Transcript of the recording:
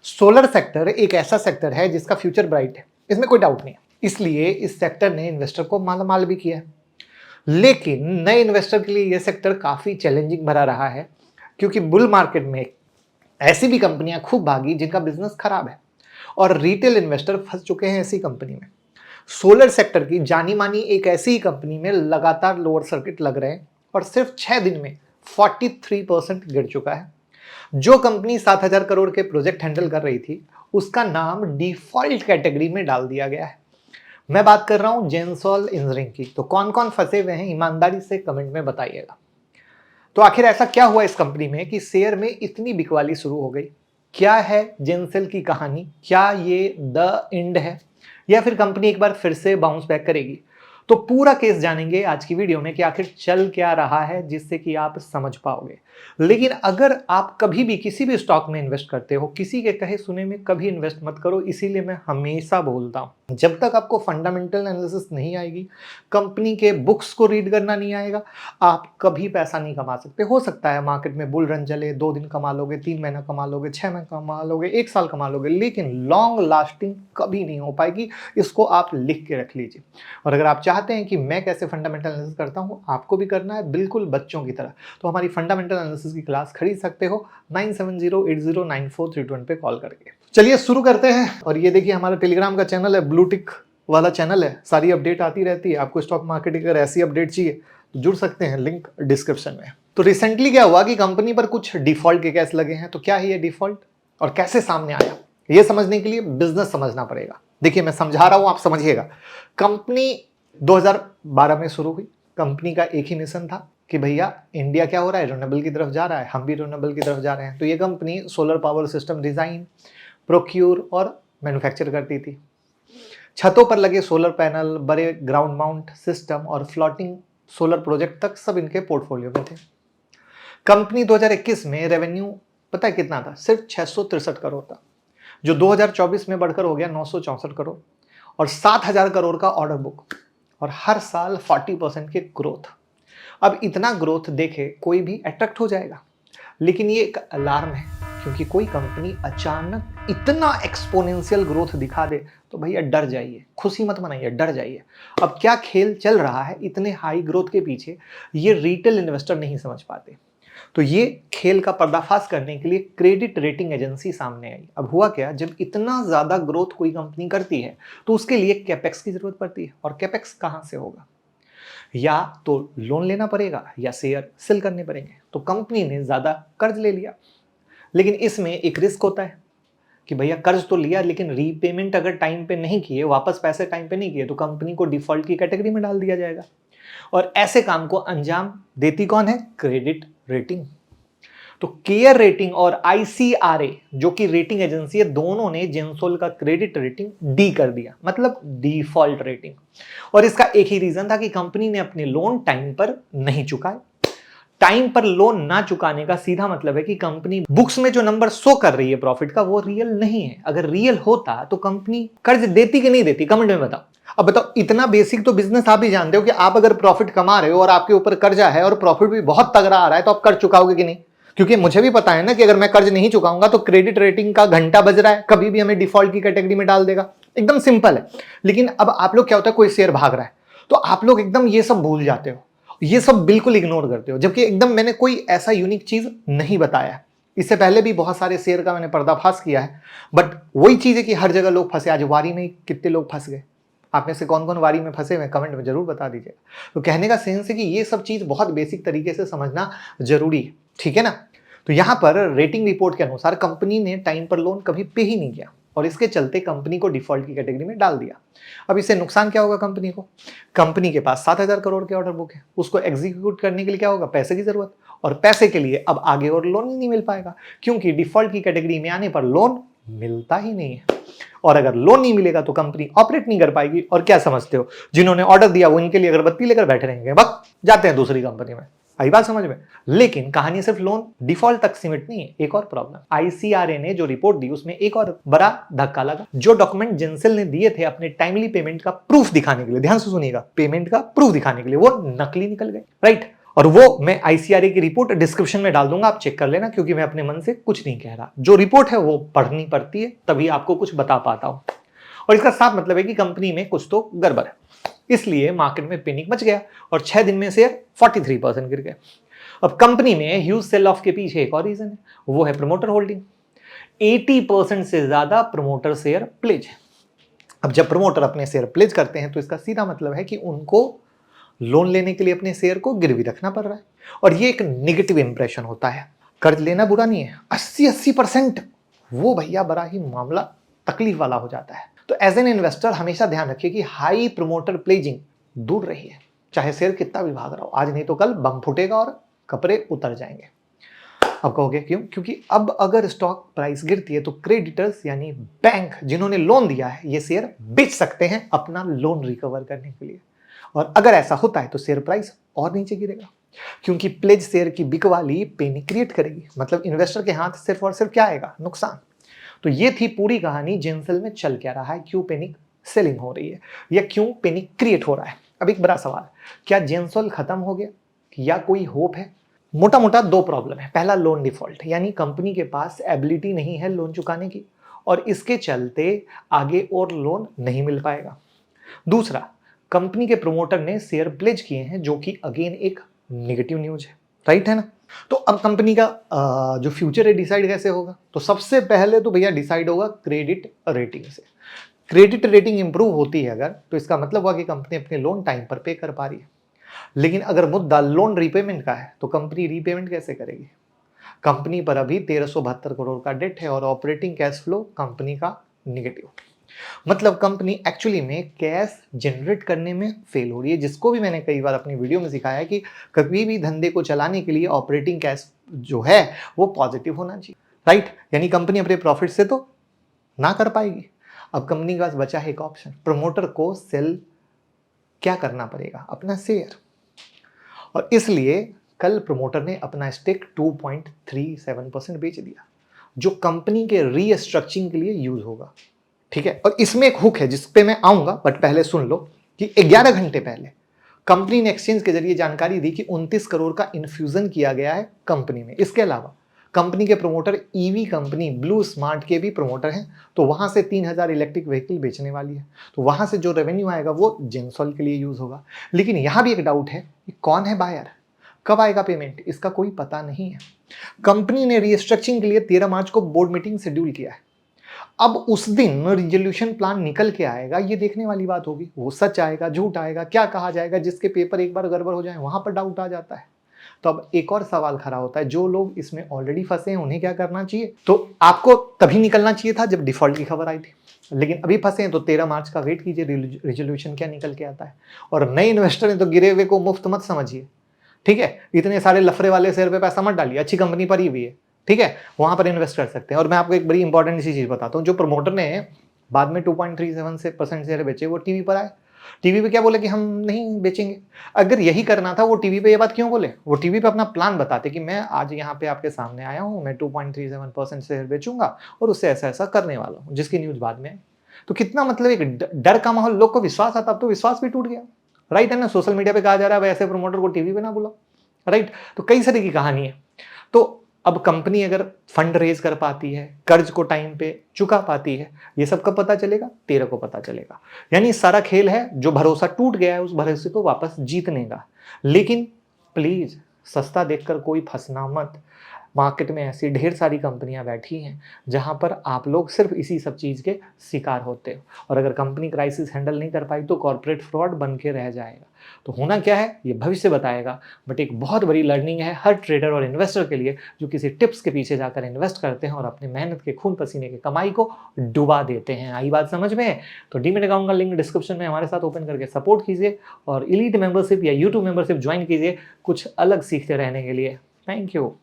Solar sector एक ऐसा sector है जिसका फ्यूचर ब्राइट है, इसमें कोई डाउट नहीं है। इसलिए इस सेक्टर ने इन्वेस्टर को मालामाल भी किया है। लेकिन नए इन्वेस्टर के लिए यह सेक्टर काफी चैलेंजिंग भरा रहा है, क्योंकि बुल मार्केट में ऐसी भी कंपनियां खूब भागी जिनका बिजनेस खराब है और रिटेल इन्वेस्टर फंस चुके हैं ऐसी कंपनी में। सोलर सेक्टर की जानी मानी एक ऐसी ही कंपनी में लगातार लोअर सर्किट लग रहे हैं और सिर्फ 6 दिन में 43% गिर चुका है। जो कंपनी 7,000 करोड़ के प्रोजेक्ट हैंडल कर रही थी, उसका नाम डिफॉल्ट कैटेगरी में डाल दिया गया है। मैं बात कर रहा हूं जेंसॉल इंजीनियरिंग की। तो कौन कौन फंसे हुए हैं ईमानदारी से कमेंट में बताइएगा। तो आखिर ऐसा क्या हुआ इस कंपनी में कि शेयर में इतनी बिकवाली शुरू हो गई? क्या है जेंसेल की कहानी? क्या ये द एंड है या फिर कंपनी एक बार फिर से बाउंस बैक करेगी? तो पूरा केस जानेंगे आज की वीडियो में कि आखिर चल क्या रहा है, जिससे कि आप समझ पाओगे। लेकिन अगर आप कभी भी किसी भी स्टॉक में इन्वेस्ट करते हो, किसी के कहे सुने में कभी इन्वेस्ट मत करो। इसीलिए मैं हमेशा बोलता हूं, जब तक आपको फंडामेंटल एनालिसिस नहीं आएगी, कंपनी के बुक्स को रीड करना नहीं आएगा, आप कभी पैसा नहीं कमा सकते। हो सकता है मार्केट में बुल रन चले, 2 दिन कमा लोगे, 3 महीना कमा लोगे, 6 महीना कमा लोगे, 1 साल कमा लोगे, लेकिन लॉन्ग लास्टिंग कभी नहीं हो पाएगी। इसको आप लिख के रख लीजिए। और अगर आप चाहते हैं कि मैं कैसे फंडामेंटल एनालिसिस करता हूं, आपको भी करना है बिल्कुल बच्चों की तरह, तो हमारी फंडामेंटल एनालिसिस की क्लास खरीद सकते हो 9708094321 पे कॉल करके। चलिए शुरू करते हैं। और ये देखिए हमारा टेलीग्राम का चैनल है, ब्लू टिक वाला चैनल है, सारी अपडेट आती रहती है। आपको स्टॉक मार्केट की अगर ऐसी अपडेट चाहिए तो जुड़ सकते हैं, लिंक डिस्क्रिप्शन में। तो रिसेंटली क्या हुआ कि कंपनी पर कुछ डिफॉल्ट के केस लगे हैं। तो क्या है ये डिफॉल्ट और कैसे सामने आया, ये समझने के लिए बिजनेस समझना पड़ेगा। देखिए मैं समझा रहा हूं, आप समझिएगा। कंपनी 2012 में शुरू हुई। कंपनी का एक ही मिशन था कि भैया इंडिया क्या हो रहा है, रिन्यूएबल की तरफ जा रहा है, हम भी रिन्यूएबल की तरफ जा रहे हैं। तो ये company solar power system design, procure और मैन्युफैक्चर करती थी। छतों पर लगे सोलर पैनल, बड़े ग्राउंड माउंट सिस्टम और फ्लोटिंग सोलर प्रोजेक्ट तक सब इनके पोर्टफोलियो में थे। कंपनी 2021 में रेवेन्यू पता है कितना था? सिर्फ 663 करोड़ था, जो 2024 में बढ़कर हो गया 964 करोड़ और 7,000 करोड़ का ऑर्डर बुक और हर साल 40% की ग्रोथ। अब इतना ग्रोथ देखे कोई भी अट्रैक्ट हो जाएगा, लेकिन ये एक अलार्म है, क्योंकि कोई कंपनी अचानक इतना एक्सपोनेंशियल ग्रोथ दिखा दे तो भैया डर जाइए, खुशी मत मनाइए, डर जाइए। अब क्या खेल चल रहा है इतने हाई ग्रोथ के पीछे, ये रिटेल इन्वेस्टर नहीं समझ पाते। तो ये खेल का पर्दाफाश करने के लिए क्रेडिट रेटिंग एजेंसी सामने आई। अब हुआ क्या, जब इतना ज्यादा ग्रोथ कोई कंपनी करती है तो उसके लिए कैपेक्स की जरूरत पड़ती है। और कैपेक्स कहां से होगा? या तो लोन लेना पड़ेगा या शेयर सेल करने पड़ेंगे। तो कंपनी ने ज्यादा कर्ज ले लिया, लेकिन इसमें एक रिस्क होता है कि भैया कर्ज तो लिया, लेकिन रीपेमेंट अगर टाइम पे नहीं किए, वापस पैसे टाइम पे नहीं किए, तो कंपनी को डिफॉल्ट की कैटेगरी में डाल दिया जाएगा। और ऐसे काम को अंजाम देती कौन है? Credit rating. तो केयर रेटिंग और ICRA जो कि रेटिंग एजेंसी है, दोनों ने जेंसोल का क्रेडिट रेटिंग डी कर दिया, मतलब डिफॉल्ट रेटिंग। और इसका एक ही रीजन था कि कंपनी ने अपने लोन टाइम पर नहीं चुकाए। टाइम पर लोन ना चुकाने का सीधा मतलब है कि कंपनी बुक्स में जो नंबर शो कर रही है प्रॉफिट का, वो रियल नहीं है। अगर रियल होता तो कंपनी कर्ज देती कि नहीं देती, कमेंट में बताओ। अब बताओ, इतना बेसिक तो बिजनेस आप भी जानते हो कि आप अगर प्रॉफिट कमा रहे हो और आपके ऊपर कर्जा है और प्रॉफिट भी बहुत तगड़ा आ रहा है, तो आप कर्ज चुकाओगे कि नहीं? क्योंकि मुझे भी पता है ना कि अगर मैं कर्ज नहीं चुकाऊंगा तो क्रेडिट रेटिंग का घंटा बज रहा है, कभी भी हमें डिफॉल्ट की कैटेगरी में डाल देगा। एकदम सिंपल है। लेकिन अब आप लोग क्या होता है, कोई शेयर भाग रहा है तो आप लोग एकदम ये सब भूल जाते हो, ये सब बिल्कुल इग्नोर करते हो, जबकि एकदम मैंने कोई ऐसा यूनिक चीज नहीं बताया। इससे पहले भी बहुत सारे शेयर का मैंने पर्दाफाश किया है, बट वही चीज है कि हर जगह लोग फंसे। आज वारी में कितने लोग फंस गए? आप में से कौन कौन वारी में फंसे हुए कमेंट में जरूर बता दीजिएगा। तो कहने का सेंस है कि ये सब चीज बहुत बेसिक तरीके से समझना जरूरी है, ठीक है ना? तो यहां पर रेटिंग रिपोर्ट के अनुसार कंपनी ने टाइम पर लोन कभी पे ही नहीं किया और इसके चलते कंपनी को डिफॉल्ट की कैटेगरी में डाल दिया। अब इससे नुकसान क्या होगा कंपनी को? कंपनी के पास 7,000 करोड़ के ऑर्डर बुक है, उसको एग्जीक्यूट करने के लिए क्या होगा? पैसे की जरूरत। और पैसे के लिए अब आगे और लोन ही नहीं मिल पाएगा, क्योंकि डिफॉल्ट की कैटेगरी में आने पर लोन मिलता ही नहीं है। और अगर लोन नहीं मिलेगा तो कंपनी ऑपरेट नहीं कर पाएगी। और क्या समझते हो, जिन्होंने ऑर्डर दिया वो इनके लिए अगरबत्ती लेकर बैठे रहेंगे, बस जाते हैं दूसरी कंपनी में। आई बात समझ में? लेकिन कहानी सिर्फ लोन डिफॉल्ट तक सीमित नहीं है। एक और प्रॉब्लम, ICRA ने जो रिपोर्ट दी उसमें एक और बड़ा धक्का लगा। जो डॉक्यूमेंट जेंसेल ने दिए थे अपने टाइमली पेमेंट का प्रूफ दिखाने के लिए, ध्यान से सुनिएगा, पेमेंट का प्रूफ दिखाने के लिए, वो नकली निकल गए। राइट? और वो मैं ICRA की रिपोर्ट डिस्क्रिप्शन में डाल दूंगा, आप चेक कर लेना, क्योंकि मैं अपने मन से कुछ नहीं कह रहा। जो रिपोर्ट है वो पढ़नी पड़ती है, तभी आपको कुछ बता पाता हूं। और इसका साफ मतलब है कि कंपनी में कुछ तो गड़बड़ है, इसलिए मार्केट में पैनिक मच गया और 6 दिन में शेयर 43% गिर गए। अब कंपनी में ह्यूज सेल ऑफ के पीछे एक और रीजन है, वो है प्रमोटर होल्डिंग। 80% से ज्यादा प्रमोटर शेयर प्लेज है। अब जब प्रमोटर अपने शेयर प्लेज करते हैं तो इसका सीधा मतलब है कि उनको लोन लेने के लिए अपने शेयर को गिरवी रखना पड़ रहा है, और ये एक नेगेटिव इंप्रेशन होता है। कर्ज लेना बुरा नहीं है, 80% वो भैया बड़ा ही मामला तकलीफ वाला हो जाता है। तो एज एन इन्वेस्टर हमेशा ध्यान रखिए कि हाई प्रमोटर प्लेजिंग दूर रहिए, चाहे शेयर कितना भी भाग रहा हो। आज नहीं तो कल बम फूटेगा और कपड़े उतर जाएंगे। अब कहोगे क्यों? क्योंकि अब अगर स्टॉक प्राइस गिरती है तो क्रेडिटर्स यानी बैंक जिन्होंने लोन दिया है ये शेयर बेच सकते हैं अपना लोन रिकवर करने के लिए, और अगर ऐसा होता है तो शेयर प्राइस और नीचे गिरेगा, क्योंकि प्लेज शेयर की बिकवाली पैनिक क्रिएट करेगी। मतलब इन्वेस्टर के हाथ सिर्फ और सिर्फ क्या आएगा? नुकसान। तो ये थी पूरी कहानी जेंसल में चल क्या रहा है, क्यों पैनिक सेलिंग हो रही है या क्यों पैनिक क्रिएट हो रहा है। अब एक बड़ा सवाल, क्या जेंसल खत्म हो गया या कोई होप है? मोटा मोटा दो प्रॉब्लम है। पहला, लोन डिफॉल्ट, यानी कंपनी के पास एबिलिटी नहीं है लोन चुकाने की और इसके चलते आगे और लोन नहीं मिल पाएगा। दूसरा, कंपनी के प्रोमोटर ने शेयर प्लेज किए हैं, जो कि अगेन एक नेगेटिव न्यूज है, राइट है ना। तो अब कंपनी का जो फ्यूचर है डिसाइड कैसे होगा? तो सबसे पहले तो भैया डिसाइड होगा क्रेडिट रेटिंग से। क्रेडिट रेटिंग इंप्रूव होती है अगर, तो इसका मतलब हुआ कि कंपनी अपने लोन टाइम पर पे कर पा रही है। लेकिन अगर मुद्दा लोन रीपेमेंट का है तो कंपनी रीपेमेंट कैसे करेगी? कंपनी पर अभी 1372 करोड़ का डेट है और ऑपरेटिंग कैश फ्लो कंपनी का निगेटिव। मतलब कंपनी एक्चुअली में कैश जनरेट करने में फेल हो रही है, जिसको भी मैंने कई बार अपनी वीडियो में सिखाया कि कभी भी धंधे को चलाने के लिए ऑपरेटिंग कैश जो है वो पॉजिटिव होना चाहिए, राइट। यानी कंपनी अपने प्रॉफिट से तो ना कर पाएगी। अब कंपनी के पास बचा है एक ऑप्शन, प्रमोटर को सेल क्या करना पड़ेगा? अपना शेयर। और इसलिए कल प्रमोटर ने अपना स्टेक 2.37% बेच दिया, जो कंपनी के रीस्ट्रक्चरिंग के लिए यूज होगा, ठीक है। और इसमें एक हुक है जिस पे मैं आऊंगा, बट पहले सुन लो कि 11 घंटे पहले कंपनी ने एक्सचेंज के जरिए जानकारी दी कि 29 करोड़ का इन्फ्यूजन किया गया है कंपनी में। इसके अलावा कंपनी के promoter EV company blue smart के भी प्रमोटर हैं, तो वहां से 3000 इलेक्ट्रिक व्हीकल बेचने वाली है, तो वहां से जो रेवेन्यू आएगा वो जेंसॉल के लिए यूज होगा। लेकिन यहां भी एक डाउट है कि कौन है बायर, कब आएगा पेमेंट, इसका कोई पता नहीं है। कंपनी ने रीस्ट्रक्चरिंग के लिए 13 मार्च को बोर्ड मीटिंग शेड्यूल किया है। अब उस दिन रिजोल्यूशन प्लान निकल के आएगा, ये देखने वाली बात होगी। वो सच आएगा, झूठ आएगा, क्या कहा जाएगा, जिसके पेपर एक बार गड़बड़ हो जाए वहां पर डाउट आ जाता है। तो अब एक और सवाल खड़ा होता है, जो लोग इसमें ऑलरेडी फंसे हैं उन्हें क्या करना चाहिए? तो आपको तभी निकलना चाहिए था जब डिफॉल्ट की खबर आई थी, लेकिन अभी फंसे हैं तो 13 मार्च का वेट कीजिए, रिजोल्यूशन क्या निकल के आता है। और नए इन्वेस्टर हैं तो गिरे हुए को मुफ्त मत समझिए, ठीक है। इतने सारे लफड़े वाले शेयर पे पैसा मत डालिए, अच्छी कंपनी पर ही हुई है, ठीक है, वहां पर इन्वेस्ट कर सकते हैं। और मैं आपको एक बड़ी इंपॉर्टेंट सी चीज बताता हूँ, जो प्रमोटर ने बाद में 2.37% शेयर बेचे वो टीवी पर आए, टीवी पे क्या बोले कि हम नहीं बेचेंगे। अगर यही करना था वो टीवी पे ये बात क्यों बोले? वो टीवी पे अपना प्लान बताते कि मैं आज यहाँ पे आपके सामने आया हूँ, मैं 2.37% शेयर बेचूंगा और उससे ऐसा ऐसा करने वाला हूँ, जिसकी न्यूज बाद में। तो कितना मतलब एक डर का माहौल, लोग को विश्वास आता, अब तो विश्वास भी टूट गया, राइट है ना। सोशल मीडिया पे कहा जा रहा है ऐसे प्रमोटर को टीवी पे ना बुलाओ, राइट। तो कई सारी की कहानी है। तो अब कंपनी अगर फंड रेज कर पाती है, कर्ज को टाइम पे चुका पाती है, ये सब कब पता चलेगा? 13 को पता चलेगा। यानी सारा खेल है, जो भरोसा टूट गया है उस भरोसे को वापस जीतने का। लेकिन प्लीज सस्ता देखकर कोई फंसना मत। मार्केट में ऐसी ढेर सारी कंपनियां बैठी हैं जहां पर आप लोग सिर्फ इसी सब चीज के शिकार होते हो, और अगर कंपनी क्राइसिस हैंडल नहीं कर पाई तो कॉर्पोरेट फ्रॉड बन के रह जाएगा। तो होना क्या है ये भविष्य बताएगा, बट एक बहुत बड़ी लर्निंग है हर ट्रेडर और इन्वेस्टर के लिए, जो किसी टिप्स के पीछे जाकर इन्वेस्ट करते हैं और अपनी मेहनत के खून पसीने की कमाई को डुबा देते हैं। आई बात समझ में? तो डीमैट अकाउंट का लिंक डिस्क्रिप्शन में हमारे साथ ओपन करके सपोर्ट कीजिए और एलीट मेंबरशिप या यूट्यूब मेंबरशिप ज्वाइन कीजिए कुछ अलग सीखते रहने के लिए। Thank you.